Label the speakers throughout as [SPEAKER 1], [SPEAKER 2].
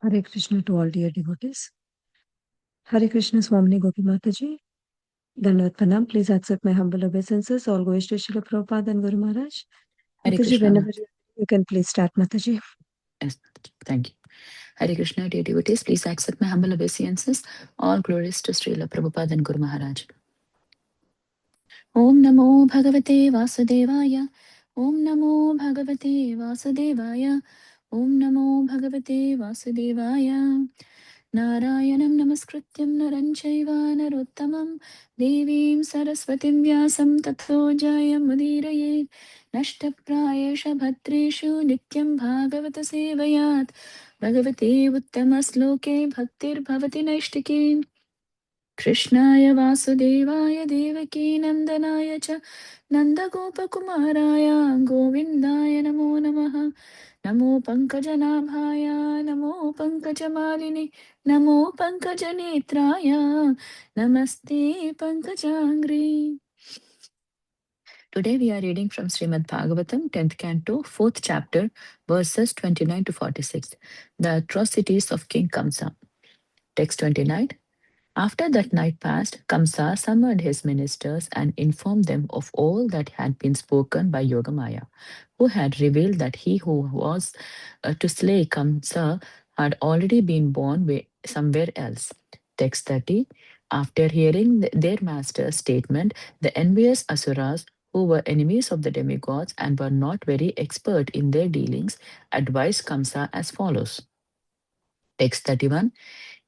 [SPEAKER 1] Hare Krishna to all dear devotees. Hare Krishna Swamini Gopi Mataji. Dandavat Pranam. Please accept my humble obeisances. All goes to Srila Prabhupada and Guru Maharaj.
[SPEAKER 2] Hare
[SPEAKER 1] Mataji,
[SPEAKER 2] Krishna.
[SPEAKER 1] whenever you can please start, Mataji.
[SPEAKER 2] Yes, thank you. Hare Krishna, dear devotees, please accept my humble obeisances. All glories to Srila Prabhupada and Guru Maharaj. Om Namo Bhagavate Vasudevaya. Om Namo Bhagavate Vasudevaya. Om Namo Bhagavate Vasudevaya. Narayanam Namaskrityam Naranchaiva Narottamam Devim Saraswatim Vyasam Tato Jayam Udirayet Nashtaprayesha Bhatreshu Nityam Bhagavata Sevayat Bhagavate Uttamasloke Bhaktir Bhavati Naishtiki Krishnaya Vasudevaya Devaki Nandanaya Cha Nandagopakumaraya Govindaya Namo Namaha Namo Pankajanabhaya Namo Pankajamalini Namo Pankajanetraya Namaste Pankajangri. Today we are reading from Srimad Bhagavatam, 10th Canto, 4th chapter, verses 29 to 46. The atrocities of King Kamsa. Text 29. After that night passed, Kamsa summoned his ministers and informed them of all that had been spoken by Yogamaya, who had revealed that he who was to slay Kamsa had already been born somewhere else. Text 30. After hearing their master's statement, the envious Asuras, who were enemies of the demigods and were not very expert in their dealings, advised Kamsa as follows. Text 31.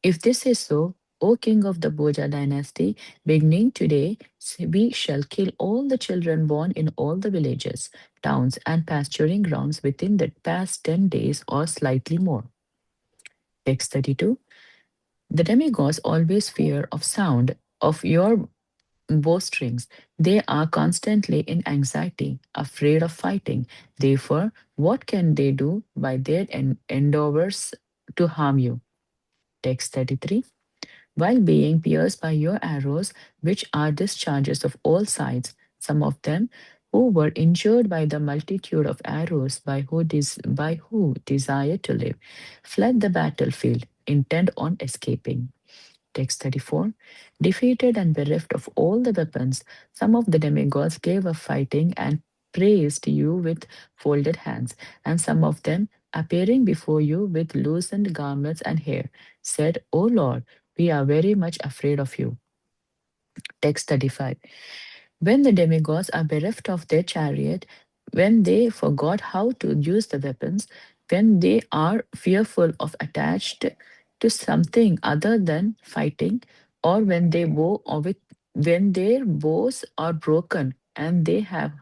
[SPEAKER 2] If this is so, O king of the Bhoja dynasty, beginning today, we shall kill all the children born in all the villages, towns, and pasturing grounds within the past 10 days or slightly more. Text 32. The demigods always fear of sound of your bowstrings. They are constantly in anxiety, afraid of fighting. Therefore, what can they do by their endeavors to harm you? Text 33. While being pierced by your arrows, which are discharges of all sides, some of them who were injured by the multitude of arrows by who desired to live, fled the battlefield, intent on escaping. Text 34. Defeated and bereft of all the weapons, some of the demigods gave up fighting and praised you with folded hands, and some of them, appearing before you with loosened garments and hair, said, O Lord, we are very much afraid of you. Text 35. When the demigods are bereft of their chariot, when they forgot how to use the weapons, when they are fearful of attached to something other than fighting, or when they bow or when their bows are broken and they have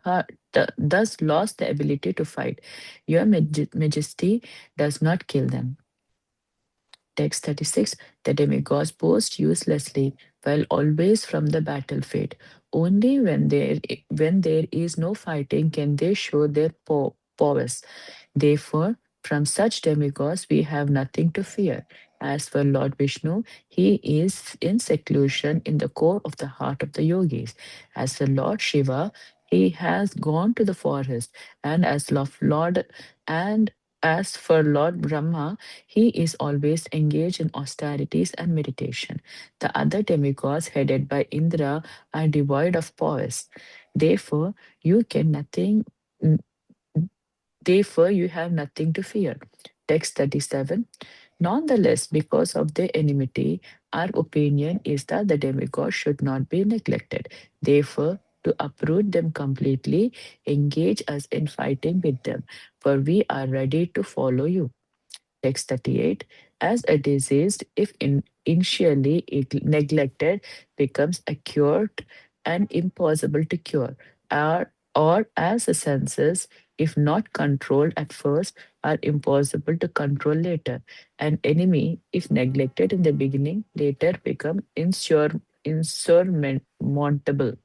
[SPEAKER 2] thus lost the ability to fight, your majesty does not kill them. Text 36. The demigods boast uselessly while always from the battlefield. Only when there is no fighting can they show their prowess. Therefore, from such demigods we have nothing to fear. As for Lord Vishnu, he is in seclusion in the core of the heart of the yogis. As for Lord Shiva, he has gone to the forest, and and as for Lord Brahma, he is always engaged in austerities and meditation. The other demigods, headed by Indra, are devoid of prowess. Therefore, you can nothing. Therefore, you have nothing to fear. Text 37. Nonetheless, because of their enmity, our opinion is that the demigods should not be neglected. Therefore, to uproot them completely, engage us in fighting with them, for we are ready to follow you. Text 38. As a disease, if initially neglected, becomes acute and impossible to cure, or as a senses, if not controlled at first, are impossible to control later. An enemy, if neglected in the beginning, later become insurmountable.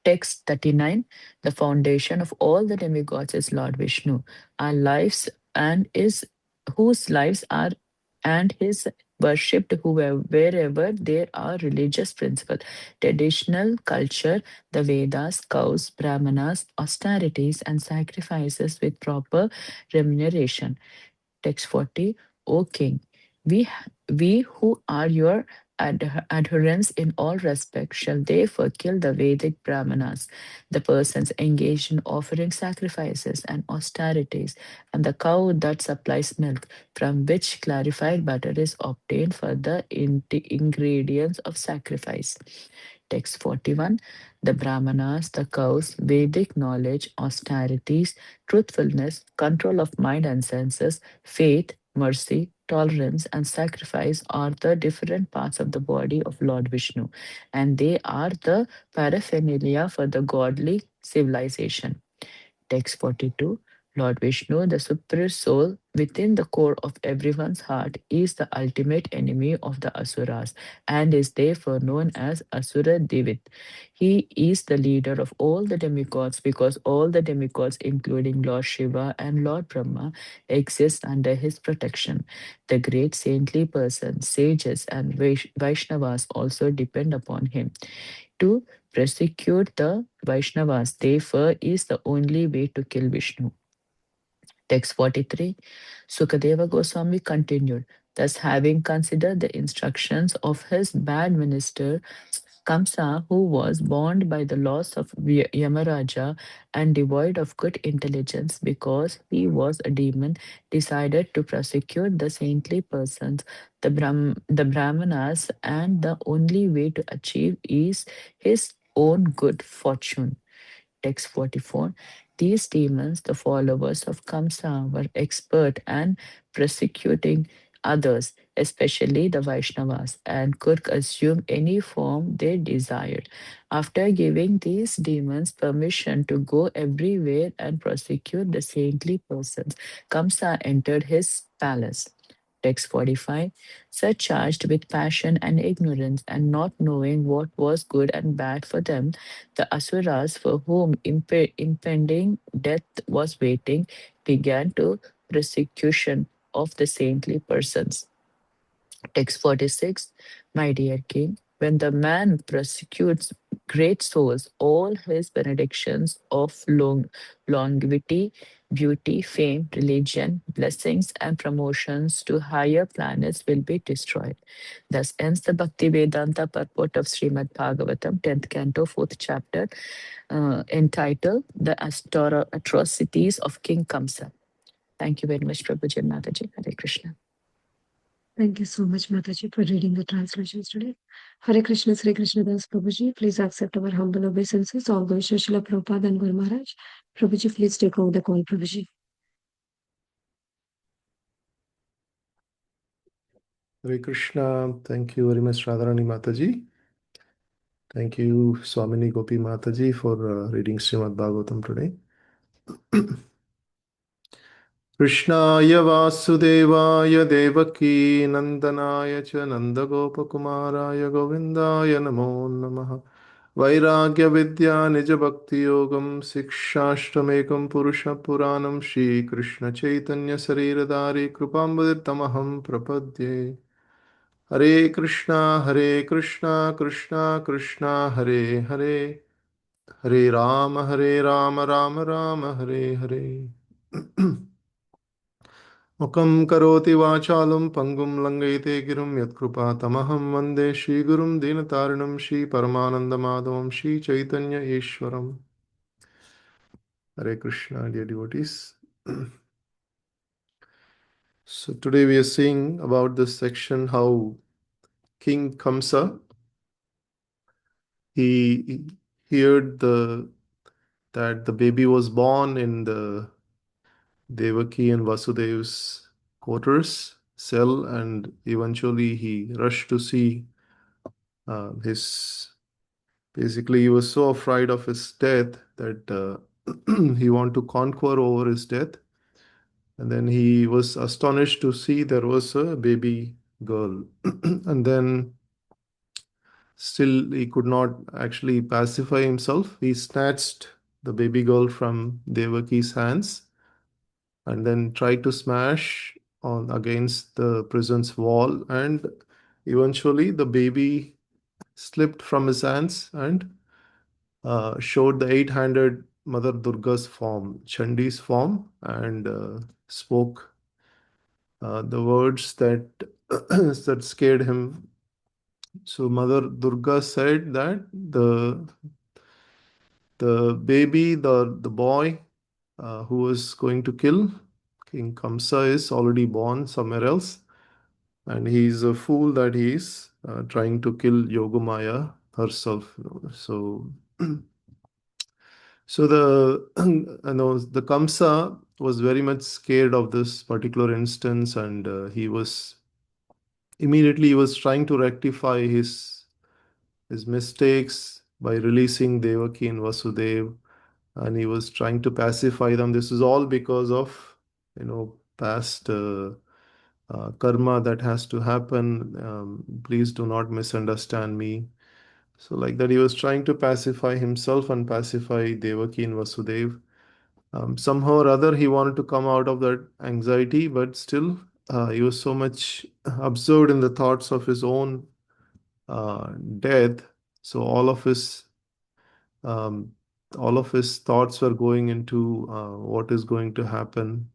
[SPEAKER 2] Text 39. The foundation of all the demigods is Lord Vishnu. Our lives and is whose lives are and his worshipped wherever there are religious principles, traditional culture, the Vedas, cows, brahmanas, austerities, and sacrifices with proper remuneration. Text 40. O king, we, we who are your adherents in all respects shall therefore kill the Vedic Brahmanas, the persons engaged in offering sacrifices and austerities, and the cow that supplies milk, from which clarified butter is obtained for the ingredients of sacrifice. Text 41. The Brahmanas, the cows, Vedic knowledge, austerities, truthfulness, control of mind and senses, faith, mercy, tolerance, and sacrifice are the different parts of the body of Lord Vishnu, and they are the paraphernalia for the godly civilization. Text 42. Lord Vishnu, the supreme soul within the core of everyone's heart, is the ultimate enemy of the Asuras and is therefore known as Asura Devit. He is the leader of all the demigods because all the demigods, including Lord Shiva and Lord Brahma, exist under his protection. The great saintly persons, sages, and Vaishnavas also depend upon him. To prosecute the Vaishnavas, therefore, is the only way to kill Vishnu. Text 43. Sukadeva Goswami continued, thus having considered the instructions of his bad minister Kamsa, who was bound by the laws of Yamaraja and devoid of good intelligence because he was a demon, decided to prosecute the saintly persons, the Brahmanas, and the only way to achieve is his own good fortune. Text 44. These demons, the followers of Kamsa, were expert and persecuting others, especially the Vaishnavas, and could assume any form they desired. After giving these demons permission to go everywhere and prosecute the saintly persons, Kamsa entered his palace. Text 45. Surcharged with passion and ignorance and not knowing what was good and bad for them, the Asuras, for whom impending death was waiting, began to persecution of the saintly persons. Text 46. My dear king, when the man persecutes great souls, all his benedictions of longevity, beauty, fame, religion, blessings, and promotions to higher planets will be destroyed. Thus ends the Bhakti Vedanta purport of Srimad Bhagavatam, 10th Canto, 4th chapter, entitled The Atrocities of King Kamsa. Thank you very much, Prabhuji and Mataji. Hare Krishna.
[SPEAKER 1] Thank you so much, Mataji, for reading the translations today. Hare Krishna, Sri Krishna Das Prabhuji, please accept our humble obeisances. All those to Srila Prabhupada and Guru Maharaj. Prabhuji, please take over the call, Prabhuji.
[SPEAKER 3] Hare Krishna. Thank you very much, Radharani Mataji. Thank you, Swamini Gopi Mataji, for reading Srimad Bhagavatam today. Krishnaya Vasudevaya Devaki Nandanaya Cha Nandagopakumaraya Govindaya Namo Namaha Vairagya Vidya Nija Bhakti Yogam Sikshashtamekam Purusha Puranam Shri Krishna Chaitanya Sariradari Krupambaditamaham Prapadye Hare Krishna, Krishna Krishna, Hare Hare, Hare Rama, Rama Hare Hare. Mukam karoti vācālam pangum langayate girum yatkrupa tamaham vande Shri Gurum Dinatarinam Shri Paramananda Madhavam Shri Chaitanya Ishwaram. Hare Krishna, dear devotees. So today we are seeing about this section how King Kamsa, he heard that the baby was born in the Devaki and Vasudev's quarters cell, and eventually he rushed to see his. Basically, he was so afraid of his death that he wanted to conquer over his death. And then he was astonished to see there was a baby girl. And then still he could not actually pacify himself. He snatched the baby girl from Devaki's hands and then tried to smash on against the prison's wall, and eventually the baby slipped from his hands and showed the eight-handed Mother Durga's form, Chandi's form, and spoke the words that that scared him. So Mother Durga said that the baby, the boy who was going to kill King Kamsa is already born somewhere else, and he's a fool that he's trying to kill Yogamaya herself. So, so the the Kamsa was very much scared of this particular instance, and he was trying to rectify his mistakes by releasing Devaki and Vasudev, and he was trying to pacify them. This is all because of past karma that has to happen. Please do not misunderstand me. So like that, he was trying to pacify himself and pacify Devaki and Vasudev. Somehow or other, he wanted to come out of that anxiety, but still, he was so much absorbed in the thoughts of his own death. So um, all of his thoughts were going into what is going to happen.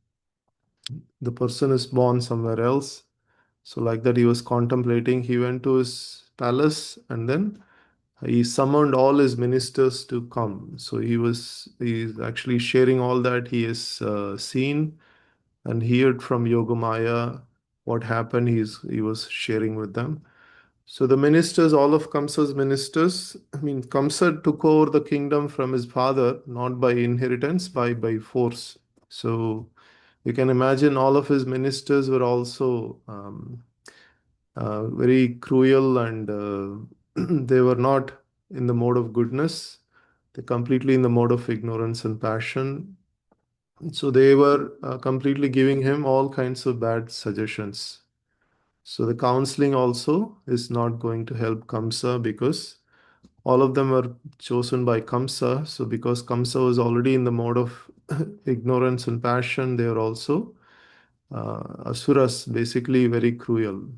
[SPEAKER 3] The person is born somewhere else. So like that, he was contemplating. He went to his palace, and then he summoned all his ministers to come. So he's actually sharing all that he has seen and heard from Yogamaya. What happened, he was sharing with them. So the ministers, all of Kamsa's ministers, I mean, Kamsa took over the kingdom from his father, not by inheritance, by force. So you can imagine all of his ministers were also very cruel, and they were not in the mode of goodness. They're completely in the mode of ignorance and passion. So they were completely giving him all kinds of bad suggestions. So the counseling also is not going to help Kamsa, because all of them were chosen by Kamsa. So because Kamsa was already in the mode of ignorance and passion, they are also asuras, basically very cruel.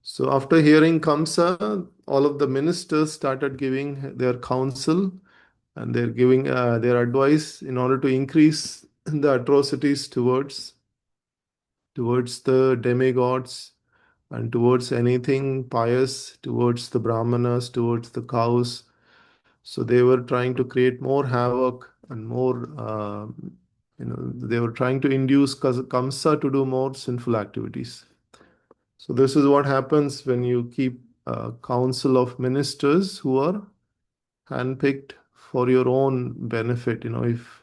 [SPEAKER 3] So after hearing Kamsa, all of the ministers started giving their counsel, and they're giving their advice in order to increase the atrocities towards the demigods and towards anything pious, towards the brahmanas, towards the cows. So they were trying to create more havoc and more, they were trying to induce Kamsa to do more sinful activities. So this is what happens when you keep a council of ministers who are handpicked for your own benefit. If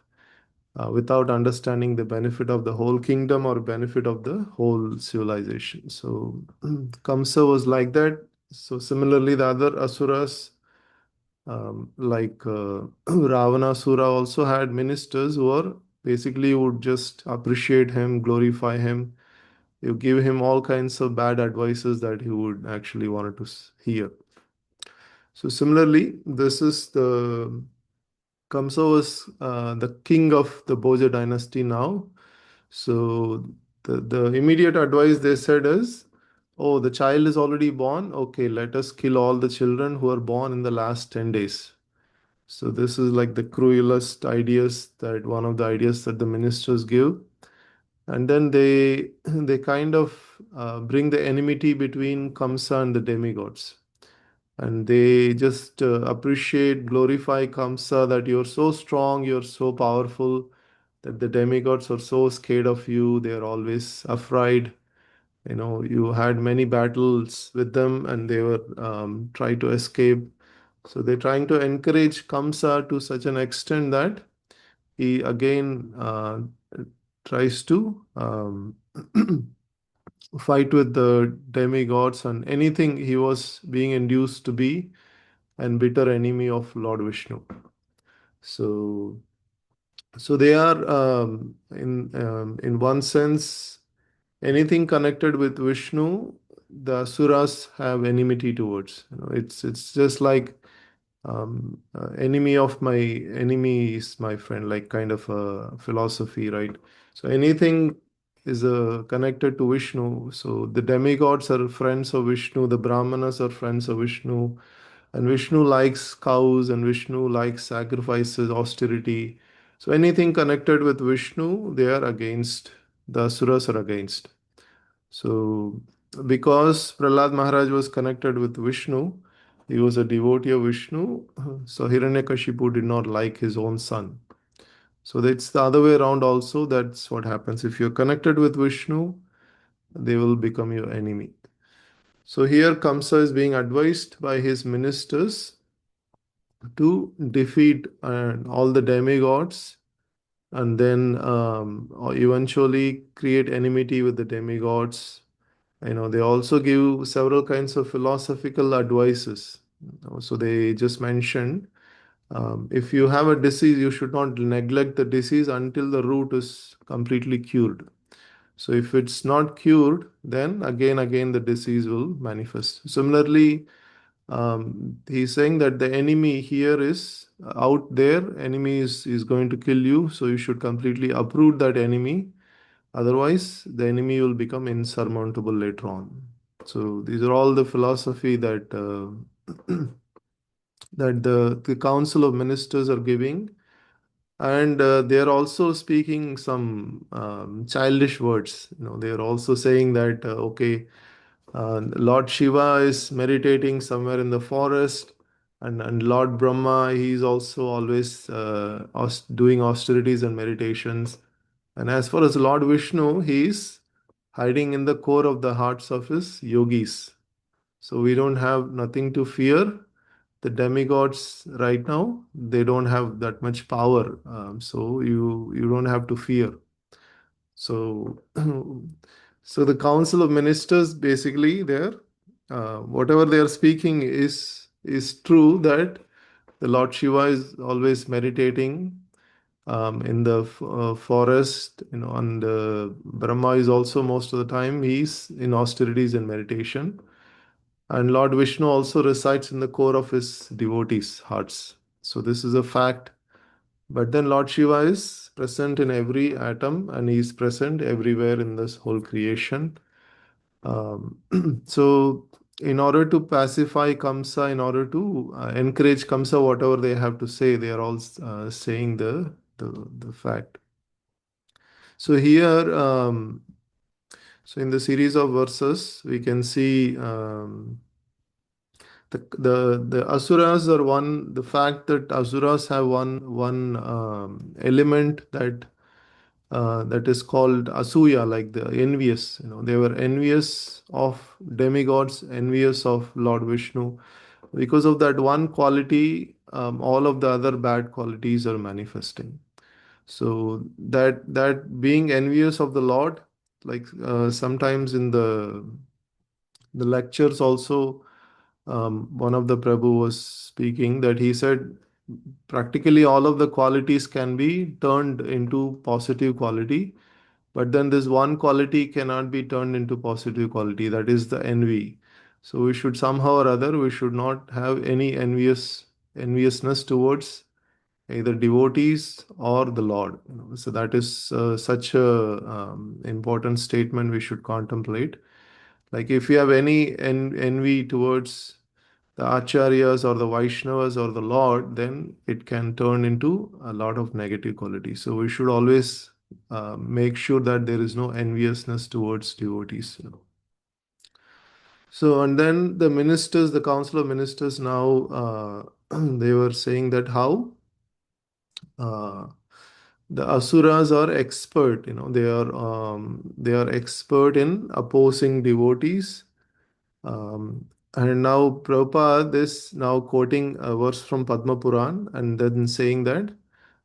[SPEAKER 3] without understanding the benefit of the whole kingdom or benefit of the whole civilization. So Kamsa was like that. So similarly, the other asuras, like Ravanasura, also had ministers who are basically would just appreciate him, glorify him. You give him all kinds of bad advices that he would actually wanted to hear. So similarly, this is the Kamsa was the king of the Bhoja dynasty now. So the immediate advice they said is, oh, the child is already born. Okay, let us kill all the children who are born in the last 10 days. So this is like the cruelest ideas, that one of the ideas that the ministers give. And then they kind of bring the enmity between Kamsa and the demigods, and they just appreciate, glorify Kamsa, that you're so strong, you're so powerful, that the demigods are so scared of you. They're always afraid. You had many battles with them, and they were trying to escape. So they're trying to encourage Kamsa to such an extent that he again tries to fight with the demigods and anything he was being induced to be and bitter enemy of Lord Vishnu. So, so they are in one sense, anything connected with Vishnu, the Asuras have enmity towards. It's just like enemy of my enemy is my friend, like kind of a philosophy, right? So anything is connected to Vishnu. So the demigods are friends of Vishnu, the Brahmanas are friends of Vishnu, and Vishnu likes cows, and Vishnu likes sacrifices, austerity. So anything connected with Vishnu, they are against. The Asuras are against. So, because Prahlad Maharaj was connected with Vishnu, he was a devotee of Vishnu, so Hiranyakashipu did not like his own son. So it's the other way around also. That's what happens. If you're connected with Vishnu, they will become your enemy. So here Kamsa is being advised by his ministers to defeat all the demigods, and then or eventually create enmity with the demigods. They also give several kinds of philosophical advices. So they just mentioned, if you have a disease, you should not neglect the disease until the root is completely cured. So if it's not cured, then again the disease will manifest. Similarly, he's saying that the enemy here is out there. Enemy is going to kill you, so you should completely uproot that enemy. Otherwise, the enemy will become insurmountable later on. So these are all the philosophy that that the council of ministers are giving, and they are also speaking some childish words. They are also saying that okay, Lord Shiva is meditating somewhere in the forest, and Lord Brahma, he is also always doing austerities and meditations. And as far as Lord Vishnu, he is hiding in the core of the hearts of his yogis. So we don't have nothing to fear. The demigods right now, they don't have that much power. So you don't have to fear. So so the council of ministers basically there, whatever they are speaking is true, that the Lord Shiva is always meditating in the forest, and Brahma is also most of the time he's in austerities and meditation. And Lord Vishnu also resides in the core of his devotees' hearts. So this is a fact. But then Lord Shiva is present in every atom, and he is present everywhere in this whole creation. Um, so, in order to pacify Kamsa, in order to encourage Kamsa, whatever they have to say, they are all saying the fact. So here, so in the series of verses, we can see the asuras are one. The fact that asuras have one element that is called asuya, like the envious. They were envious of demigods, envious of Lord Vishnu. Because of that one quality, all of the other bad qualities are manifesting. So that being envious of the Lord, like sometimes in the lectures also, one of the Prabhu was speaking that he said practically all of the qualities can be turned into positive quality, but then this one quality cannot be turned into positive quality, that is the envy. So we should somehow or other, we should not have any enviousness towards either devotees or the Lord. So that is such a important statement we should contemplate. Like if you have any envy towards the acharyas or the Vaishnavas or the Lord, then it can turn into a lot of negative quality. So we should always make sure that there is no enviousness towards devotees. So, and then the ministers, the council of ministers now, they were saying that how uh, the asuras are expert, they are expert in opposing devotees. And now Prabhupada is now quoting a verse from Padma Puran and then saying that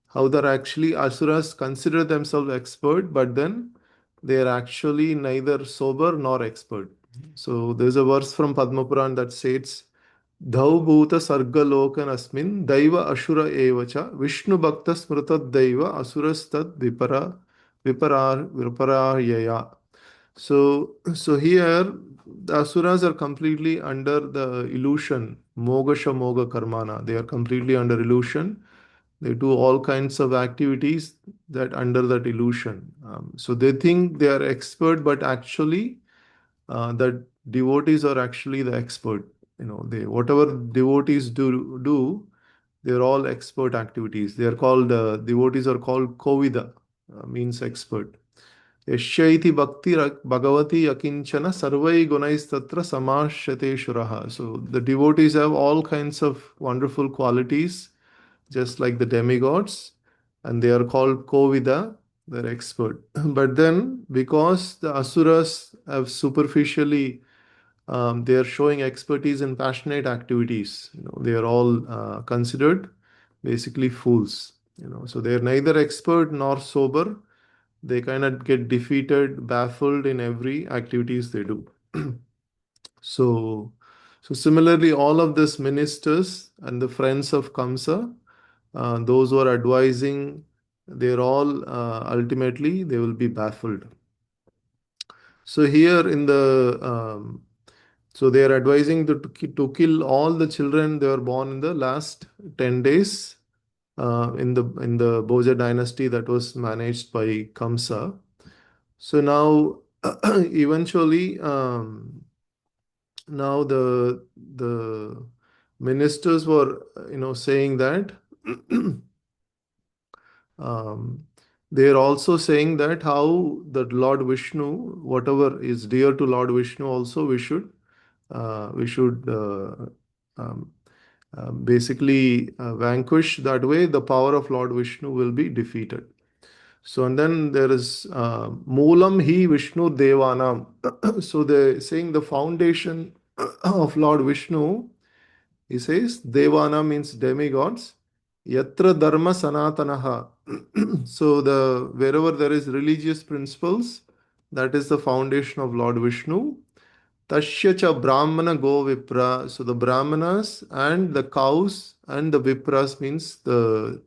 [SPEAKER 3] how they're actually asuras consider themselves expert, but then they are actually neither sober nor expert. So there's a verse from Padma Puran that states, Dhau bhuta sarga lokan asmin daiva ashura evacha Vishnu bhakta smrutad daiva asuras tad viparayaya. So here the asuras are completely under the illusion, mogasha moga karmana. They are completely under illusion. They do all kinds of activities that under that illusion. So they think they are expert, but actually, that devotees are actually the expert. They whatever devotees do, they're all expert activities. They are called devotees are called kovida, means expert. Yashyaiti bhakti bhagavati akinchana sarvai gunais tatra samashyate shuraha. So the devotees have all kinds of wonderful qualities, just like the demigods, and they are called Kovida, they're expert. But then, because the asuras have superficially, they are showing expertise in passionate activities. They are all considered basically fools. So they are neither expert nor sober. They kind of get defeated, baffled in every activities they do. So, so similarly, all of these ministers and the friends of Kamsa, those who are advising, they're all ultimately they will be baffled. So here in the so they are advising to kill all the children they were born in the last 10 days in the Bhoja dynasty that was managed by Kamsa. So now eventually now the ministers were saying that um, they are also saying that how that Lord Vishnu, whatever is dear to Lord Vishnu, also we should um, basically vanquish. That way the power of Lord Vishnu will be defeated. So and then there is Moolam hi Vishnu Devanam. So they saying the foundation of Lord Vishnu, he says Devana means demigods. Yatra Dharma Sanatanaha. So the wherever there is religious principles, that is the foundation of Lord Vishnu. Tasya cha Brahmana go Vipra. So the Brahmanas and the cows and the Vipras means the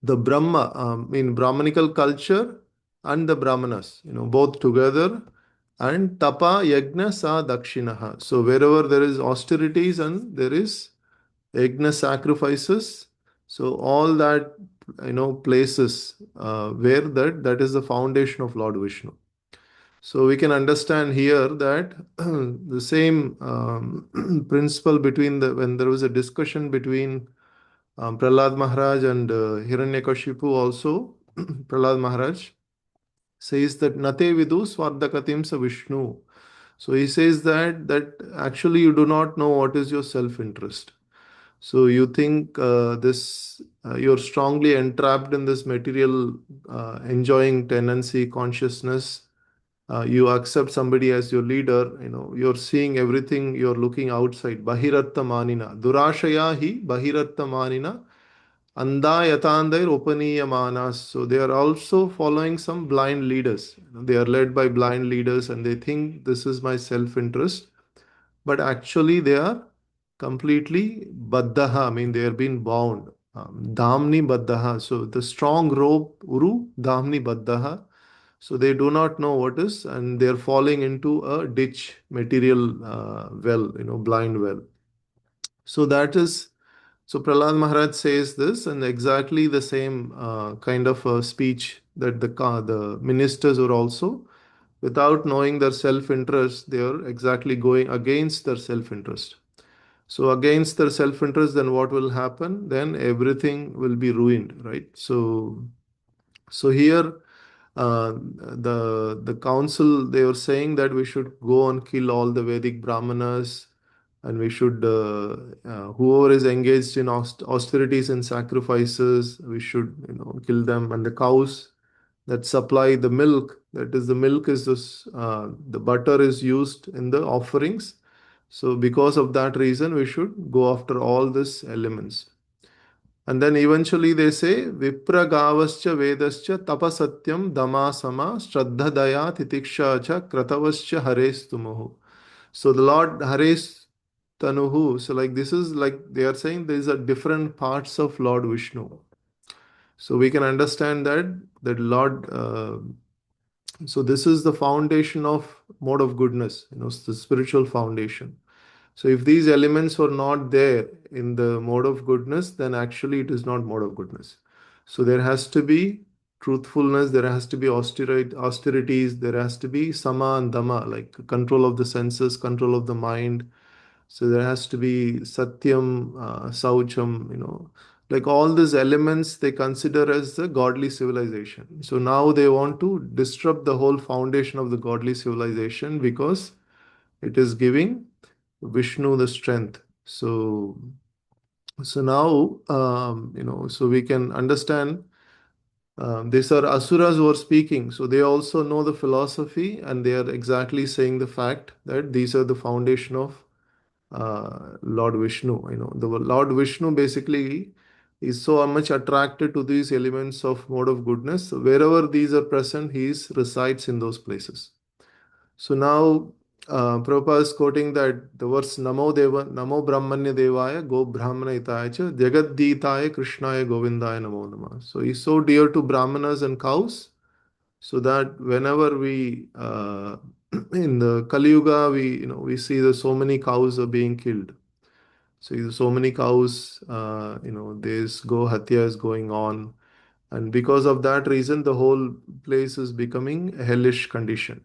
[SPEAKER 3] Brahma, in Brahmanical culture and the Brahmanas, both together, and Tapa Yajna Sa Dakshinaha. So wherever there is austerities and there is yajna sacrifices, so all that places where that is the foundation of Lord Vishnu. So we can understand here that the same principle between when there was a discussion between Prahlad Maharaj and Hiranyakashipu also, Prahlad Maharaj says that Nate vidu swardhakatim sa Vishnu. So he says that actually you do not know what is your self-interest. So you think you're strongly entrapped in this material enjoying tendency consciousness. You accept somebody as your leader. You're seeing everything. You're looking outside. Bahiratta manina durashaya hi bahiratta manina anda yatandair upaniyamanas. So they are also following some blind leaders. They are led by blind leaders, and they think this is my self-interest, but actually they are completely baddhaha. I mean, they are being bound. Dhamni baddhaha. So the strong rope, uru, dhamni baddhaha. So they do not know what is, and they are falling into a ditch, material well, blind well. So that is, so Prahlad Maharaj says this, and exactly the same kind of speech that the ministers are also, without knowing their self-interest, they are exactly going against their self-interest. So against their self-interest, then what will happen? Then everything will be ruined, right? So here the council, they were saying that we should go and kill all the Vedic Brahmanas, and we should whoever is engaged in austerities and sacrifices, we should kill them. And the cows that supply the milk, that is the milk is this the butter is used in the offerings. So because of that reason, we should go after all these elements. And then eventually they say, Vipragavascha Vedascha Tapasatyam Damasama Shraddha Daya Titiksha Cha Kratavascha Hares Tumuhu. So the Lord Hares Tanuhu. So like this is like they are saying these are different parts of Lord Vishnu. So we can understand that Lord so this is the foundation of mode of goodness, the spiritual foundation. So if these elements were not there in the mode of goodness, then actually it is not mode of goodness. So there has to be truthfulness, there has to be austerities, there has to be sama and dhamma, like control of the senses, control of the mind. So there has to be satyam, saucham, like all these elements they consider as the godly civilization. So now they want to disrupt the whole foundation of the godly civilization because it is giving Vishnu the strength. So now so we can understand these are asuras who are speaking, so they also know the philosophy and they are exactly saying the fact that these are the foundation of Lord Vishnu. The Lord Vishnu basically is so much attracted to these elements of mode of goodness. So wherever these are present, resides in those places. So now Prabhupada is quoting that the verse Namo Brahmanya Devaya Go Brahmana Itaya Cha Jagaditaya Krishnaya Govindaya Namo Namah. So he's so dear to Brahmanas and cows, so that whenever we in the Kali Yuga we see that so many cows are being killed. So many cows, there's go hatya is going on, and because of that reason, the whole place is becoming a hellish condition.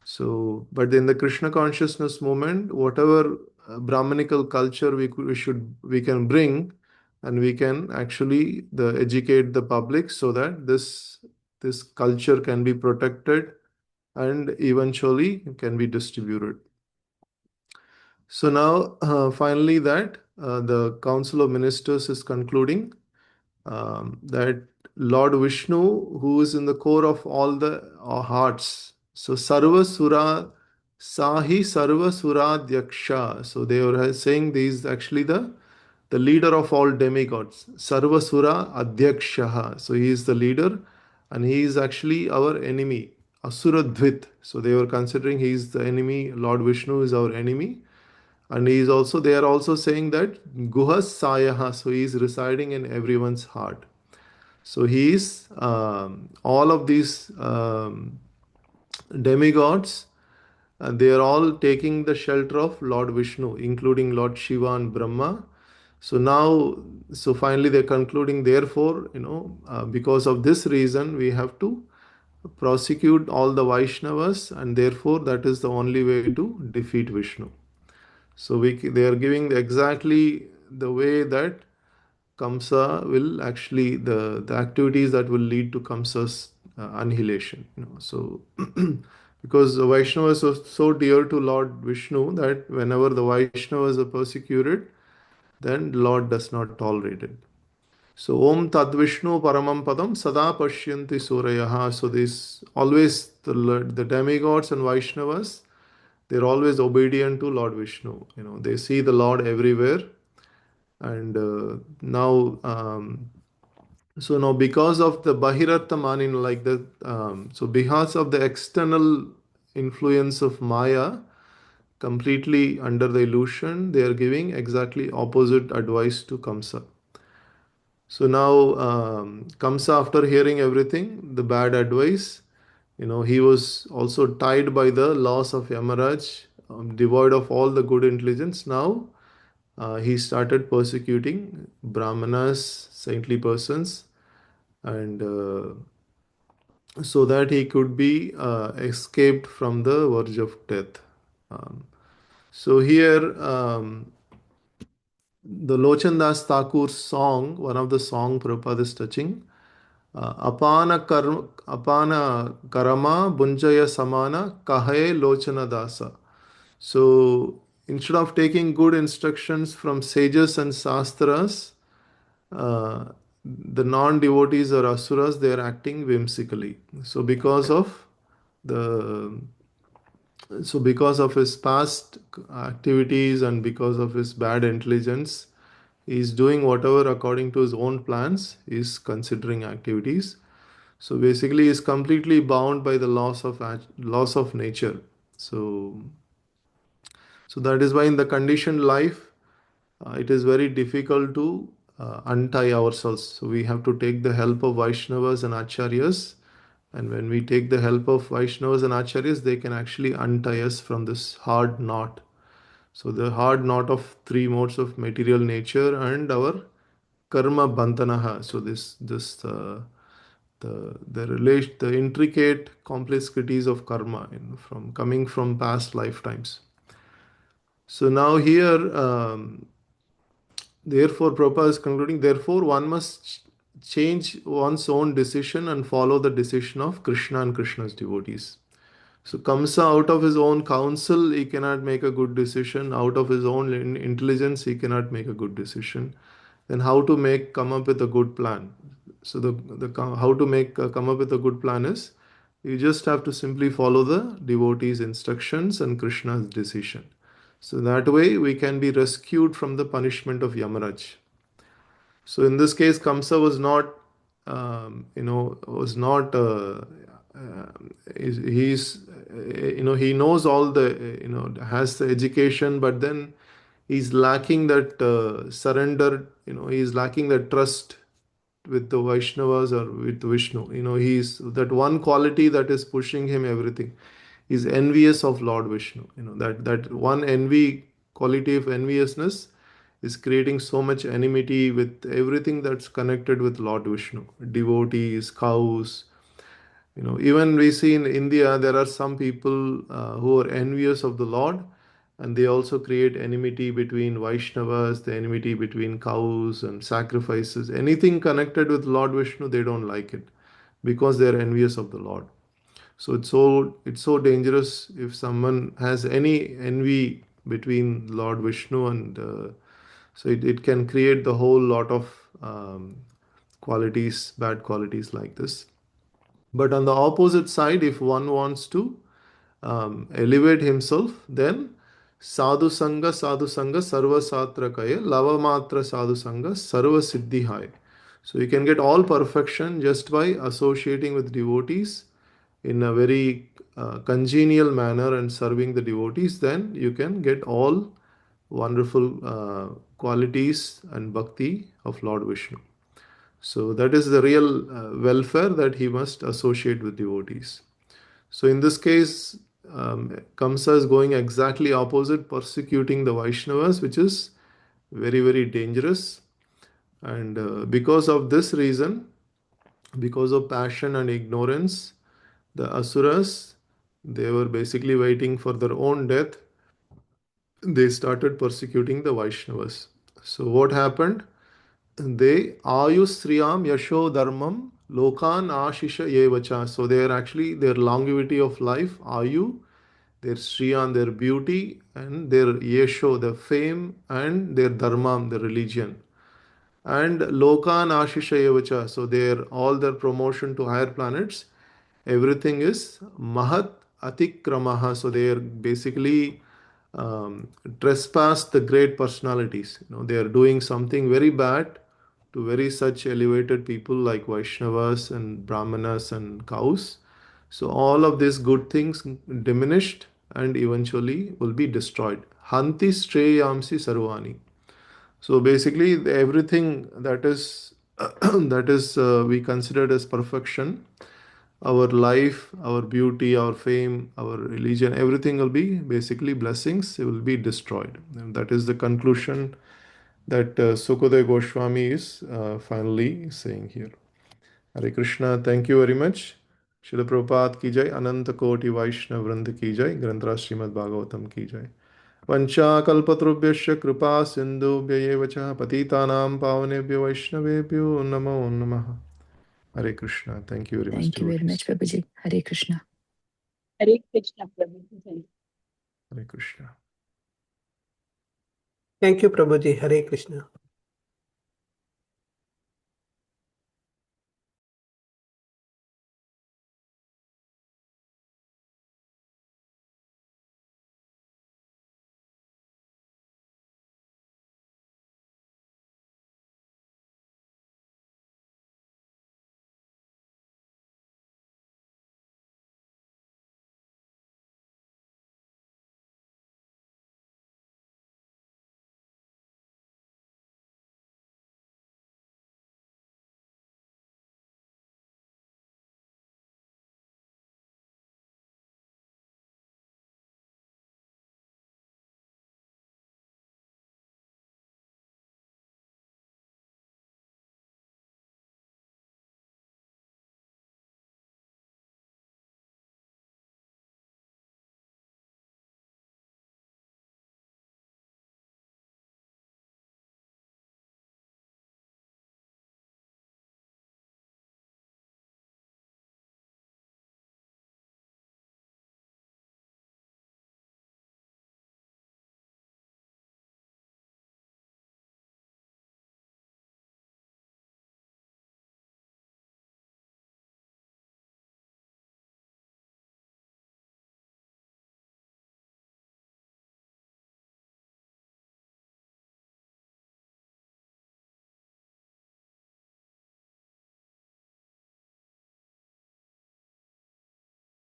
[SPEAKER 3] So, but in the Krishna consciousness movement, whatever Brahmanical culture we can bring, and we can actually educate the public so that this culture can be protected and eventually can be distributed. So now, finally, that the Council of Ministers is concluding that Lord Vishnu, who is in the core of all the hearts. So Sarva Sura Sahi Sarva Sura Dhyaksha. So they were saying these actually the leader of all demigods. Sarva Sura Adhyakshaha. So he is the leader and he is actually our enemy. Asura Dvit. So they were considering he is the enemy. Lord Vishnu is our enemy. And he is also, they are also saying that Guhas Sayaha. So he is residing in everyone's heart. So he is all of these demigods, and they are all taking the shelter of Lord Vishnu, including Lord Shiva and Brahma. So now, so finally, they're concluding. Therefore, because of this reason, we have to prosecute all the Vaishnavas, and therefore, that is the only way to defeat Vishnu. So they are giving exactly the way that Kamsa will actually the activities that will lead to Kamsa's annihilation. So because the Vaishnavas are so dear to Lord Vishnu that whenever the Vaishnavas are persecuted, then Lord does not tolerate it. So Om Tad Vishnu Paramam Padam Sada Pashyanti Surayaha. So this always the demigods and Vaishnavas, they're always obedient to Lord Vishnu. They see the Lord everywhere, and so now because of the Bahirartha Manin, like that, so because of the external influence of Maya, completely under the illusion, they are giving exactly opposite advice to Kamsa. So now Kamsa, after hearing everything, the bad advice, he was also tied by the laws of Yamaraj, devoid of all the good intelligence. Now he started persecuting Brahmanas, saintly persons, and so that he could be escaped from the verge of death. So here, the Lochandas Thakur's song, one of the song Prabhupada is touching, apana karama bunjaya samana kahaye lochana dasa. So instead of taking good instructions from sages and sastras, uh, the non-devotees or asuras, they are acting whimsically. So the because of his past activities and because of his bad intelligence, he is doing whatever according to his own plans. He is considering activities. So basically, he is completely bound by the laws of nature. So that is why in the conditioned life, it is very difficult to untie ourselves. So we have to take the help of Vaishnavas and Acharyas. And when we take the help of Vaishnavas and Acharyas, they can actually untie us from this hard knot. So the hard knot of three modes of material nature and our karma bandhanaha. So this the intricate complexities of karma from coming from past lifetimes. So now here, Therefore, Prabhupada is concluding, therefore, one must change one's own decision and follow the decision of Krishna and Krishna's devotees. So Kamsa, out of his own counsel, he cannot make a good decision. Out of his own intelligence, he cannot make a good decision. Then how to come up with a good plan? So how to come up with a good plan is, you just have to simply follow the devotee's instructions and Krishna's decision. So that way we can be rescued from the punishment of Yamaraj. So in this case, Kamsa was not, was not. He's, he knows all the, has the education, but then he's lacking that surrender. He's lacking that trust with the Vaishnavas or with Vishnu. He's that one quality that is pushing him everything. He's envious of Lord Vishnu. That one quality of enviousness is creating so much enmity with everything that's connected with Lord Vishnu. Devotees, cows. Even we see in India, there are some people who are envious of the Lord, and they also create enmity between Vaishnavas, the enmity between cows and sacrifices. Anything connected with Lord Vishnu, they don't like it because they're envious of the Lord. So it's so dangerous if someone has any envy between Lord Vishnu and so it can create the whole lot of bad qualities like this. But on the opposite side, if one wants to elevate himself, then sadhu sanga sarva satra kaya lava matra sadhu sanga sarva siddhi hai. So you can get all perfection just by associating with devotees in a very congenial manner and serving the devotees. Then you can get all wonderful qualities and bhakti of Lord Vishnu. So that is the real welfare, that he must associate with devotees. So in this case, Kamsa is going exactly opposite, persecuting the Vaishnavas, which is very, very dangerous. And because of this reason, because of passion and ignorance, the Asuras, they were basically waiting for their own death. They started persecuting the Vaishnavas. So what happened? They ayusriyam yasho dharmam lokan ashisha yevacha. So they are actually, their longevity of life, ayu, their sriyan, their beauty, and their yesho, the fame, and their dharmam, the religion. And lokan ashisha yevacha. So all their promotion to higher planets, everything is mahat atikramaha. So they are basically trespass the great personalities. They are doing something very bad to very such elevated people like Vaishnavas and Brahmanas and cows. So all of these good things diminished and eventually will be destroyed. Hanti streyamsi sarvani. So basically, everything that is that is we considered as perfection, our life, our beauty, our fame, our religion, everything will be basically blessings. It will be destroyed. And that is the conclusion that Sukadeva Goswami is finally saying here. Hare Krishna. Thank you very much. Srila Prabhupada ki jai, Ananta Koti Vaishnav Vranda ki jai, Granthra Srimad Bhagavatam ki jai. वंशाकल्पतरुभ्यश्च कृपा सिन्धुभ्यैव च पतितानां पावनेभ्यो वैष्णवेभ्यो नमो नमः. Hare Krishna. Thank you very much,
[SPEAKER 2] Thank you very
[SPEAKER 3] devotees.
[SPEAKER 2] much, Prabhuji. Hare Krishna.
[SPEAKER 4] Hare Krishna, Prabhuji.
[SPEAKER 3] Hare Krishna.
[SPEAKER 5] Thank you, Prabhuji. Hare Krishna.